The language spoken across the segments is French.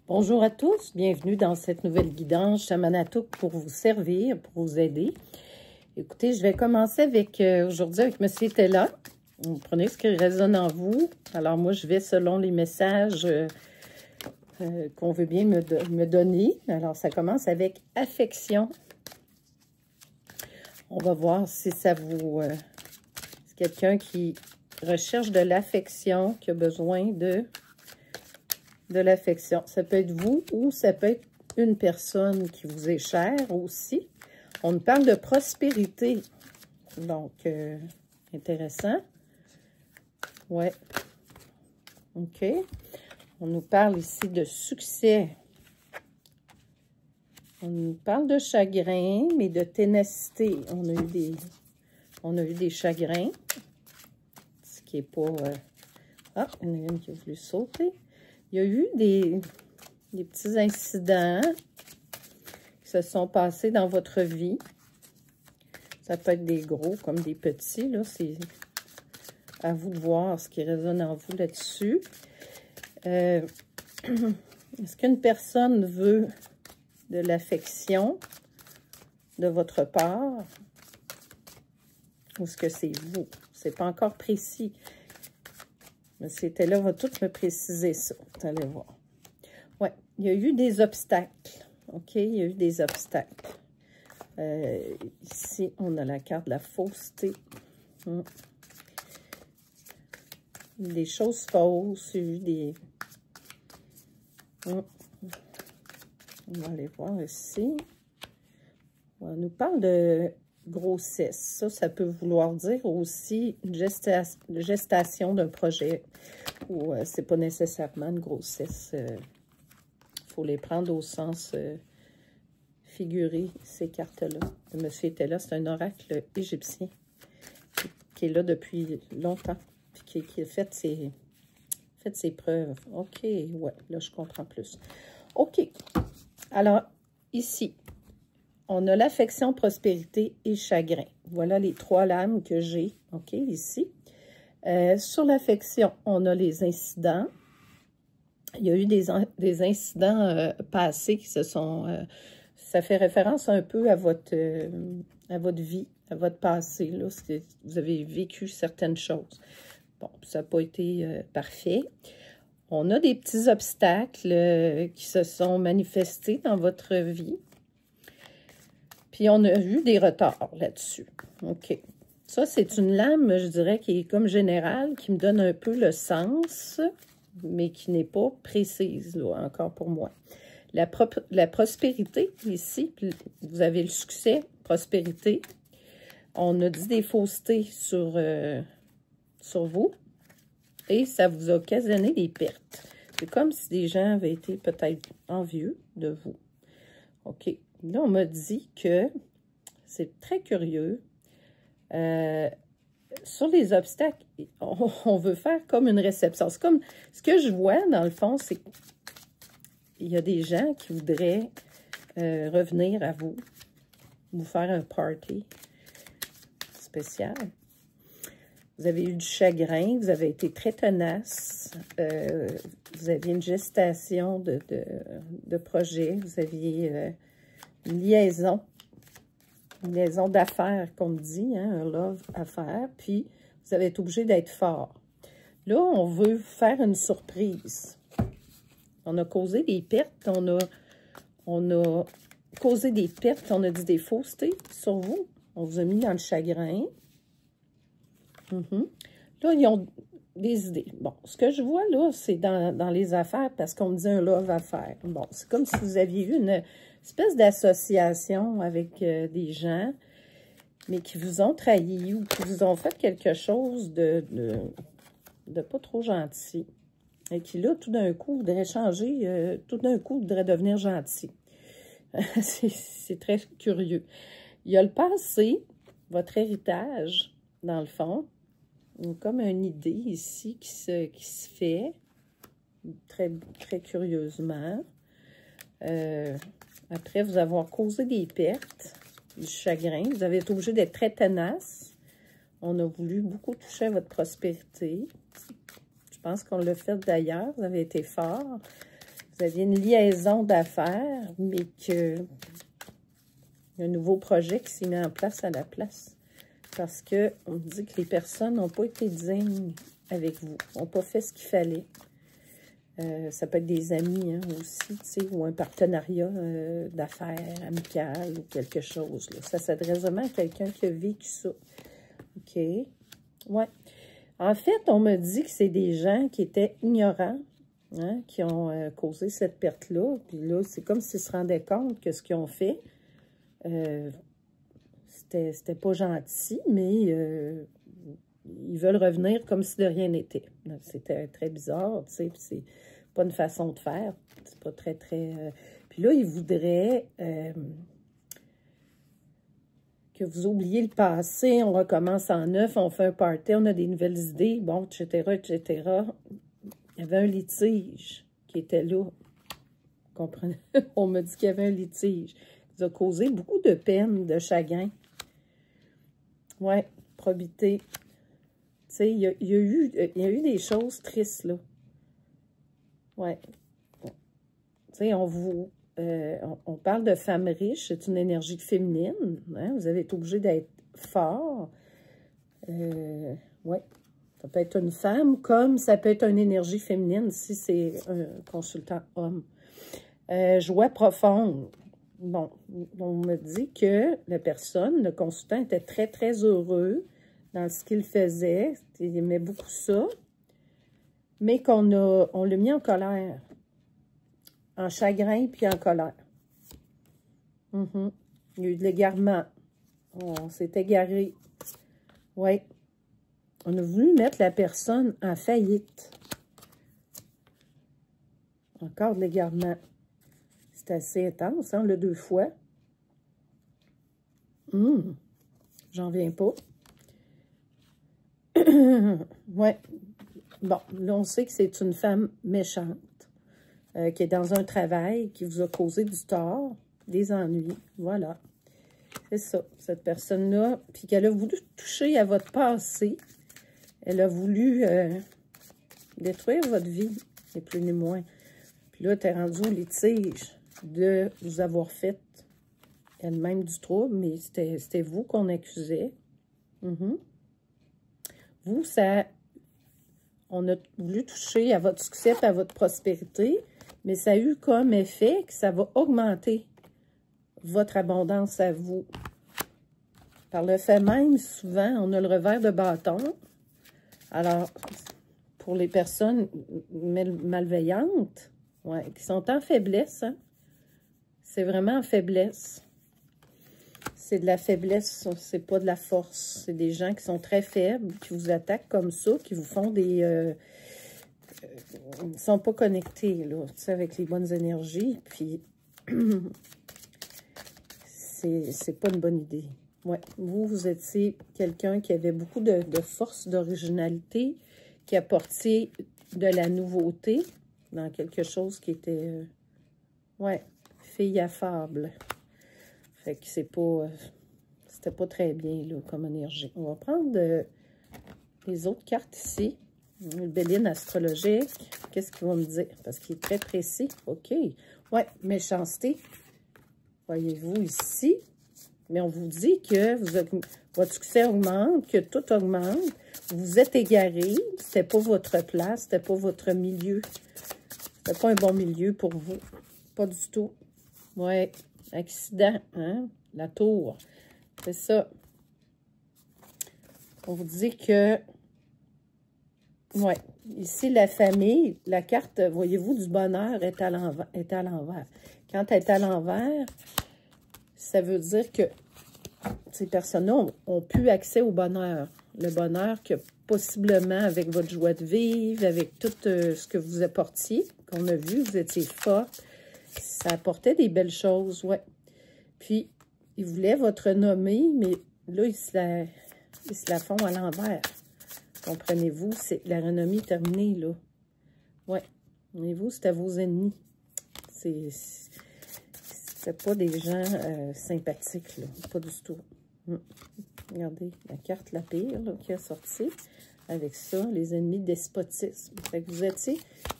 Bonjour à tous, bienvenue dans cette nouvelle guidance Chamanatouk pour vous servir, pour vous aider. Écoutez, je vais commencer avec aujourd'hui avec M. Tella. Vous prenez ce qui résonne en vous. Alors moi, je vais selon les messages qu'on veut bien me donner. Alors ça commence avec affection. On va voir si ça vous... c'est quelqu'un qui recherche de l'affection, qui a besoin de l'affection. Ça peut être vous ou ça peut être une personne qui vous est chère aussi. On nous parle de prospérité. Donc, intéressant. Ouais. OK. On nous parle ici de succès. On nous parle de chagrin, mais de ténacité. On a eu des chagrins. Ce qui n'est pas... Ah, il y en a une qui a voulu sauter. Il y a eu des petits incidents qui se sont passés dans votre vie. Ça peut être des gros comme des petits. Là, c'est à vous de voir ce qui résonne en vous là-dessus. Est-ce qu'une personne veut de l'affection de votre part? Ou est-ce que c'est vous? C'est pas encore précis. C'était là, va tout me préciser ça. Vous allez voir. Oui, il y a eu des obstacles. OK, il y a eu des obstacles. Ici, on a la carte de la fausseté. Des choses fausses. Il y a eu des... On va aller voir ici. On nous parle de grossesse. Ça peut vouloir dire aussi une gestation d'un projet. Ou c'est pas nécessairement une grossesse. Il faut les prendre au sens figuré, ces cartes-là. Monsieur était là, c'est un oracle égyptien qui est là depuis longtemps. Puis qui a fait ses preuves. OK, ouais, là je comprends plus. OK. Alors, ici, on a l'affection, prospérité et chagrin. Voilà les trois lames que j'ai, OK, ici. Sur l'affection, on a les incidents. Il y a eu des incidents passés qui se sont... ça fait référence un peu à votre vie, à votre passé. Là. Vous avez vécu certaines choses. Bon, ça n'a pas été parfait. On a des petits obstacles qui se sont manifestés dans votre vie. Puis, on a eu des retards là-dessus. OK. Ça, c'est une lame, je dirais, qui est comme générale, qui me donne un peu le sens, mais qui n'est pas précise, là, encore pour moi. La prospérité, ici, vous avez le succès, prospérité. On a dit des faussetés sur vous. Et ça vous a occasionné des pertes. C'est comme si des gens avaient été peut-être envieux de vous. OK. Là, on m'a dit que c'est très curieux. Sur les obstacles, on veut faire comme une réception. C'est comme ce que je vois, dans le fond, c'est qu'il y a des gens qui voudraient revenir à vous faire un party spécial. Vous avez eu du chagrin, vous avez été très tenace, vous aviez une gestation de projet, vous aviez une liaison d'affaires, qu'on me dit, hein, un love affaire, puis vous avez été obligé d'être fort. Là, on veut faire une surprise. On a causé des pertes, on a causé des pertes, on a dit des faussetés sur vous, on vous a mis dans le chagrin. Là, ils ont des idées. Bon, ce que je vois là, c'est dans les affaires, parce qu'on me dit un love affaire. Bon, c'est comme si vous aviez eu une espèce d'association avec des gens, mais qui vous ont trahi ou qui vous ont fait quelque chose de pas trop gentil. Et qui, là, tout d'un coup, voudrait changer, tout d'un coup, voudrait devenir gentil. C'est très curieux. Il y a le passé, votre héritage, dans le fond. Comme une idée ici qui se fait très, très curieusement. Après vous avoir causé des pertes, du chagrin, vous avez été obligé d'être très tenace. On a voulu beaucoup toucher à votre prospérité. Je pense qu'on l'a fait d'ailleurs, vous avez été fort. vous aviez une liaison d'affaires, mais que il y a un nouveau projet qui s'est mis en place à la place. Parce qu'on dit que les personnes n'ont pas été dignes avec vous, n'ont pas fait ce qu'il fallait. Ça peut être des amis hein, aussi, tu sais, ou un partenariat d'affaires amical ou quelque chose. Là. Ça s'adresse vraiment à quelqu'un qui a vécu ça. OK. Ouais. En fait, on me dit que c'est des gens qui étaient ignorants, hein, qui ont causé cette perte-là. Puis là, c'est comme s'ils se rendaient compte que ce qu'ils ont fait, c'était pas gentil, mais ils veulent revenir comme si de rien n'était. C'était très bizarre, tu sais, c'est pas une façon de faire. C'est pas très... Puis là, ils voudraient que vous oubliez le passé, on recommence en neuf, on fait un party, on a des nouvelles idées, bon, etc., etc. Il y avait un litige qui était là. Comprenez? On me dit qu'il y avait un litige. Ça a causé beaucoup de peine, de chagrin. Ouais, probité. Tu sais, il y a eu des choses tristes, là. Ouais. Tu sais, on parle de femmes riches, c'est une énergie féminine. Hein? Vous avez été obligé d'être fort. Ouais. Ça peut être une femme, comme ça peut être une énergie féminine, si c'est un consultant homme. Joie profonde. Bon, on me dit que la personne, le consultant, était très, très heureux dans ce qu'il faisait. Il aimait beaucoup ça. Mais on l'a mis en colère. En chagrin puis en colère. Il y a eu de l'égarement. On s'est égaré. Oui. On a voulu mettre la personne en faillite. Encore de l'égarement. C'est assez intense, hein, le 2 fois. J'en viens pas. Ouais. Bon, là, on sait que c'est une femme méchante qui est dans un travail qui vous a causé du tort, des ennuis. Voilà. C'est ça. Cette personne-là, puis qu'elle a voulu toucher à votre passé. Elle a voulu détruire votre vie, ni plus ni moins. Puis là, tu es rendu au litige de vous avoir fait elle-même du trouble, mais c'était vous qu'on accusait. Vous, on a voulu toucher à votre succès et à votre prospérité, mais ça a eu comme effet que ça va augmenter votre abondance à vous. Par le fait même, souvent, on a le revers de bâton. Alors, pour les personnes malveillantes, ouais, qui sont en faiblesse, hein, c'est vraiment en faiblesse. C'est de la faiblesse, c'est pas de la force. C'est des gens qui sont très faibles, qui vous attaquent comme ça, qui vous font des... ils ne sont pas connectés, là, tu sais, avec les bonnes énergies, puis c'est pas une bonne idée. Ouais, vous étiez quelqu'un qui avait beaucoup de force, d'originalité, qui apportait de la nouveauté dans quelque chose qui était, ouais, fille affable. Fait que c'était pas très bien, là, comme énergie. On va prendre les autres cartes ici. Le Béline astrologique. Qu'est-ce qu'il va me dire? Parce qu'il est très précis. OK. Ouais, méchanceté. Voyez-vous ici. Mais on vous dit que votre succès augmente, que tout augmente. Vous êtes égaré. C'était pas votre place. C'était pas votre milieu. C'était pas un bon milieu pour vous. Pas du tout. Ouais. Accident, hein? La tour. C'est ça. On vous dit que... Ouais. Ici, la famille, la carte, voyez-vous, du bonheur est à l'envers. Quand elle est à l'envers, ça veut dire que ces personnes-là ont plus accès au bonheur. Le bonheur que possiblement, avec votre joie de vivre, avec tout ce que vous apportiez, qu'on a vu, vous étiez forte, ça apportait des belles choses, ouais. Puis, ils voulaient votre renommée, mais là, ils se la font à l'envers. Comprenez-vous? La renommée est terminée, là. Ouais. Voyez-vous, c'était vos ennemis. C'est pas des gens sympathiques, là. Pas du tout. Regardez, la carte la pire, là, qui a sorti. Avec ça, les ennemis despotisme. Fait que vous étiez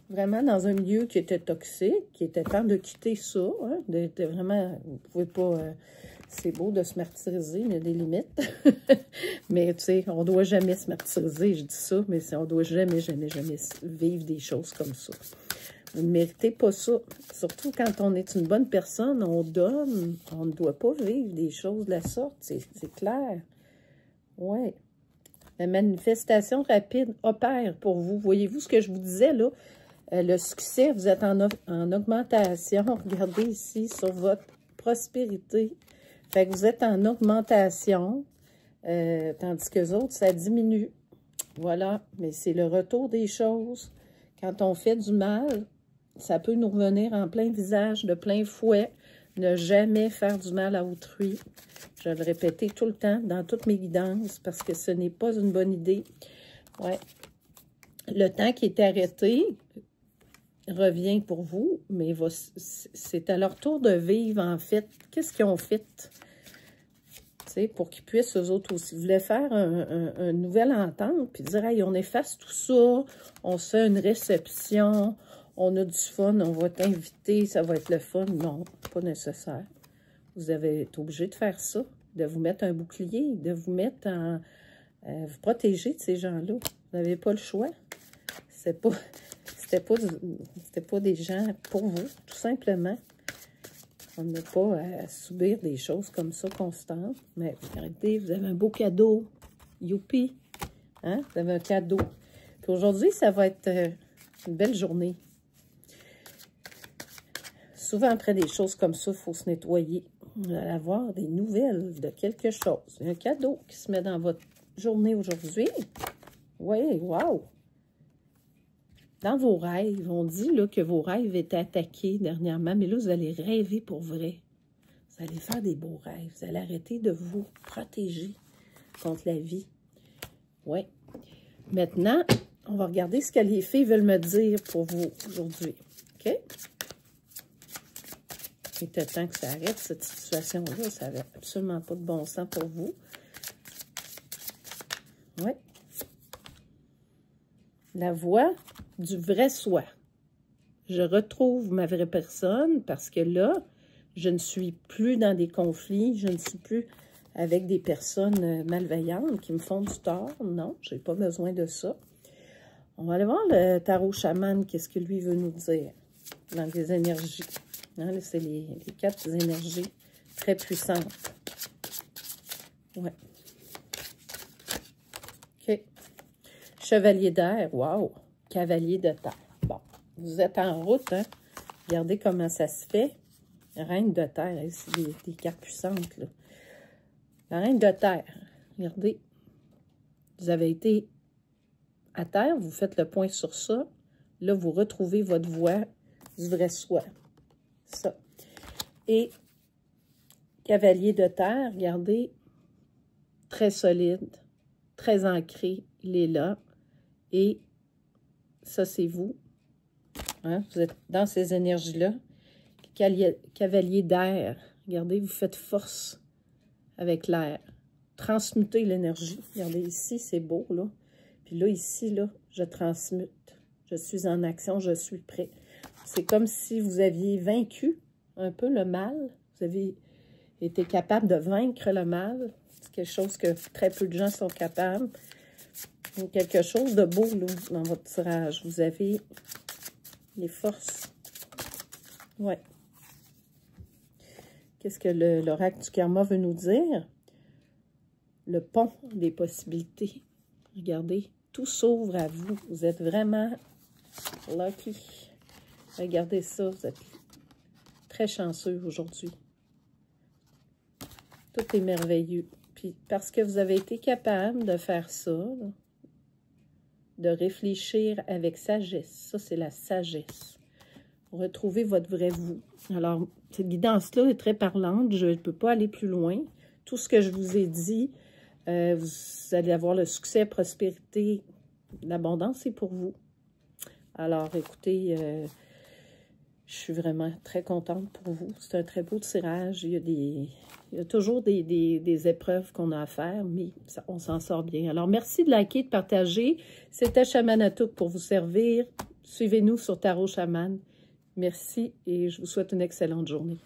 vraiment dans un milieu qui était toxique, qui était temps de quitter ça. Hein, vraiment, vous pouvez pas... c'est beau de se martyriser, mais il y a des limites. Mais tu sais, on ne doit jamais se martyriser, je dis ça, mais on ne doit jamais, jamais, jamais vivre des choses comme ça. Vous ne méritez pas ça. Surtout quand on est une bonne personne, on donne, on ne doit pas vivre des choses de la sorte, c'est clair. Oui. La manifestation rapide opère pour vous. Voyez-vous ce que je vous disais, là? Le succès, vous êtes en augmentation. Regardez ici sur votre prospérité. Fait que vous êtes en augmentation, tandis que les autres, ça diminue. Voilà, mais c'est le retour des choses. Quand on fait du mal, ça peut nous revenir en plein visage, de plein fouet. Ne jamais faire du mal à autrui. Je vais le répéter tout le temps dans toutes mes guidances parce que ce n'est pas une bonne idée. Ouais. Le temps qui est arrêté revient pour vous, mais c'est à leur tour de vivre, en fait. Qu'est-ce qu'ils ont fait? T'sais, pour qu'ils puissent, eux autres aussi, voulaient faire un nouvel entente, puis dire, hey, on efface tout ça, on se fait une réception, on a du fun, on va t'inviter, ça va être le fun. Non, pas nécessaire. Vous avez été obligé de faire ça, de vous mettre un bouclier, de vous mettre en... vous protéger de ces gens-là. Vous n'avez pas le choix. C'était pas des gens pour vous, tout simplement. On n'a pas à subir des choses comme ça constantes. Mais regardez, vous avez un beau cadeau. Youpi! Hein? Vous avez un cadeau. Puis aujourd'hui, ça va être une belle journée. Souvent, après des choses comme ça, il faut se nettoyer. Vous allez avoir des nouvelles de quelque chose. Il y a un cadeau qui se met dans votre journée aujourd'hui. Oui, wow! Dans vos rêves, on dit là, que vos rêves étaient attaqués dernièrement, mais là, vous allez rêver pour vrai. Vous allez faire des beaux rêves. Vous allez arrêter de vous protéger contre la vie. Oui. Maintenant, on va regarder ce que les fées veulent me dire pour vous aujourd'hui. OK? Il était temps que ça arrête, cette situation-là. Ça n'avait absolument pas de bon sens pour vous. Oui. La voix du vrai soi. Je retrouve ma vraie personne parce que là, je ne suis plus dans des conflits, je ne suis plus avec des personnes malveillantes qui me font du tort. Non, je n'ai pas besoin de ça. On va aller voir le tarot chaman, qu'est-ce que lui veut nous dire dans les énergies. Hein, c'est les 4 énergies très puissantes. Ouais. OK. Chevalier d'air, wow! Cavalier de terre. Bon, vous êtes en route, hein? Regardez comment ça se fait. Reine de terre, hein? C'est des cartes puissantes, là. La reine de terre, regardez. Vous avez été à terre, vous faites le point sur ça. Là, vous retrouvez votre voix du vrai soi. Ça. Et cavalier de terre, regardez, très solide, très ancré, il est là. Et ça, c'est vous. Hein? Vous êtes dans ces énergies-là. Cavalier d'air. Regardez, vous faites force avec l'air. Transmutez l'énergie. Regardez, ici, c'est beau, là. Puis là, ici, là, je transmute. Je suis en action, je suis prêt. C'est comme si vous aviez vaincu un peu le mal. Vous avez été capable de vaincre le mal. C'est quelque chose que très peu de gens sont capables. Donc, quelque chose de beau, là, dans votre tirage. Vous avez les forces. Ouais. Qu'est-ce que l'oracle du karma veut nous dire? Le pont des possibilités. Regardez, tout s'ouvre à vous. Vous êtes vraiment lucky. Regardez ça, vous êtes très chanceux aujourd'hui. Tout est merveilleux. Puis, parce que vous avez été capable de faire ça, là, de réfléchir avec sagesse. Ça, c'est la sagesse. Retrouvez votre vrai vous. Alors, cette guidance-là est très parlante. Je ne peux pas aller plus loin. Tout ce que je vous ai dit, vous allez avoir le succès, la prospérité, l'abondance, c'est pour vous. Alors, écoutez, je suis vraiment très contente pour vous. C'est un très beau tirage. Il y a toujours des épreuves qu'on a à faire, mais on s'en sort bien. Alors, merci de liker, de partager. C'était Chamanatouk pour vous servir. Suivez-nous sur Tarot Chaman. Merci et je vous souhaite une excellente journée.